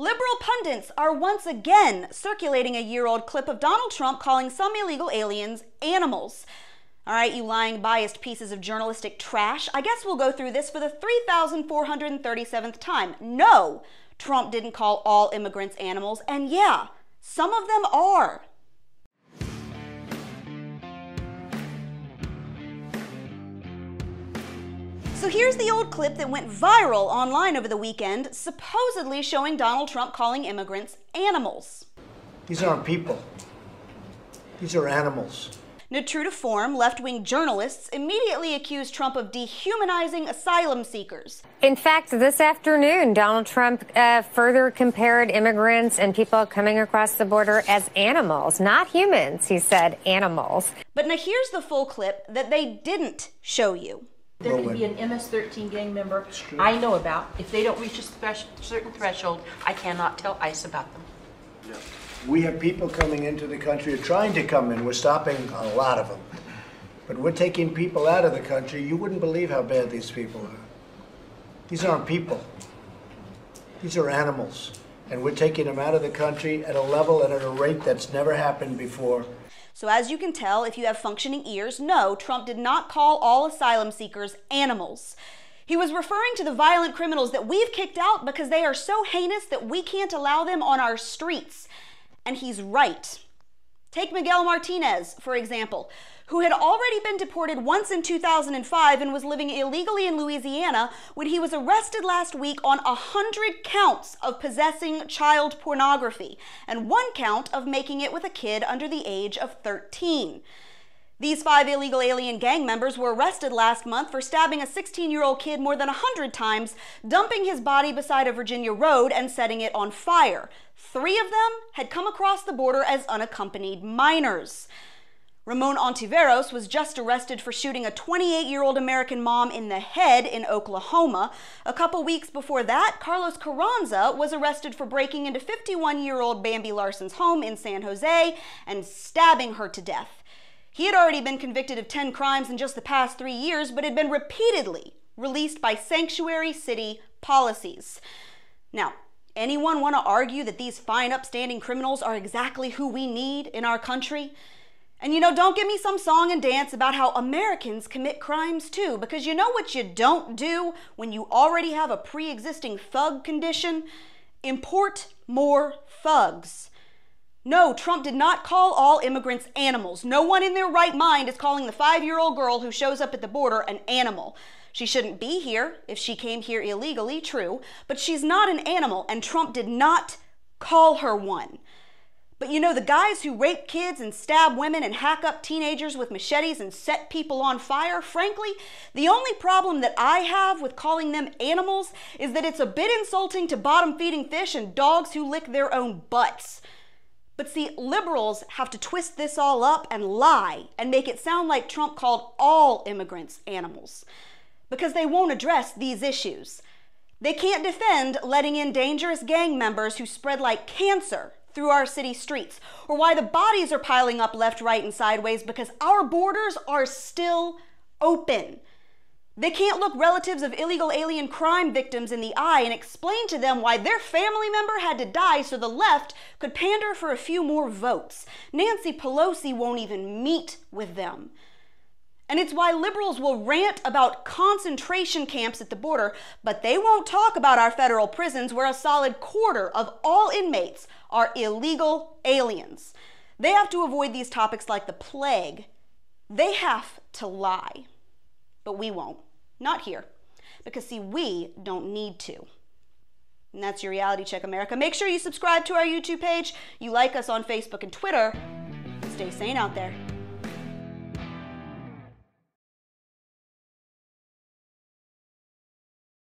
Liberal pundits are once again circulating a year-old clip of Donald Trump calling some illegal aliens animals. All right, you lying, biased pieces of journalistic trash. I guess we'll go through this for the 3,437th time. No, Trump didn't call all immigrants animals, and yeah, some of them are. So here's the old clip that went viral online over the weekend, supposedly showing Donald Trump calling immigrants animals. These aren't people. These are animals. Now, true to form, left-wing journalists immediately accused Trump of dehumanizing asylum seekers. In fact, this afternoon, Donald Trump further compared immigrants and people coming across the border as animals, not humans, he said, animals. But now here's the full clip that they didn't show you. There could be an MS-13 gang member I know about. If they don't reach a certain threshold, I cannot tell ICE about them. Yeah. We have people coming into the country or trying to come in. We're stopping a lot of them. But we're taking people out of the country. You wouldn't believe how bad these people are. These aren't people. These are animals. And we're taking them out of the country at a level and at a rate that's never happened before. So as you can tell, if you have functioning ears, no, Trump did not call all asylum seekers animals. He was referring to the violent criminals that we've kicked out because they are so heinous that we can't allow them on our streets. And he's right. Take Miguel Martinez, for example, who had already been deported once in 2005 and was living illegally in Louisiana when he was arrested last week on 100 counts of possessing child pornography and 1 count of making it with a kid under the age of 13. These 5 illegal alien gang members were arrested last month for stabbing a 16-year-old kid more than 100 times, dumping his body beside a Virginia road and setting it on fire. 3 of them had come across the border as unaccompanied minors. Ramon Ontiveros was just arrested for shooting a 28-year-old American mom in the head in Oklahoma. A couple weeks before that, Carlos Carranza was arrested for breaking into 51-year-old Bambi Larson's home in San Jose and stabbing her to death. He had already been convicted of 10 crimes in just the past 3 years, but had been repeatedly released by sanctuary city policies. Now, anyone want to argue that these fine, upstanding criminals are exactly who we need in our country? And you know, don't give me some song and dance about how Americans commit crimes too, because you know what you don't do when you already have a pre-existing thug condition? Import more thugs. No, Trump did not call all immigrants animals. No one in their right mind is calling the 5-year-old girl who shows up at the border an animal. She shouldn't be here if she came here illegally, true, but she's not an animal, and Trump did not call her one. But you know, the guys who rape kids and stab women and hack up teenagers with machetes and set people on fire, frankly, the only problem that I have with calling them animals is that it's a bit insulting to bottom-feeding fish and dogs who lick their own butts. But see, liberals have to twist this all up and lie and make it sound like Trump called all immigrants animals, because they won't address these issues. They can't defend letting in dangerous gang members who spread like cancer through our city streets, or why the bodies are piling up left, right, and sideways because our borders are still open. They can't look relatives of illegal alien crime victims in the eye and explain to them why their family member had to die so the left could pander for a few more votes. Nancy Pelosi won't even meet with them. And it's why liberals will rant about concentration camps at the border, but they won't talk about our federal prisons where a solid quarter of all inmates are illegal aliens. They have to avoid these topics like the plague. They have to lie. But we won't. Not here. Because see, we don't need to. And that's your Reality Check America. Make sure you subscribe to our YouTube page. You like us on Facebook and Twitter. Stay sane out there.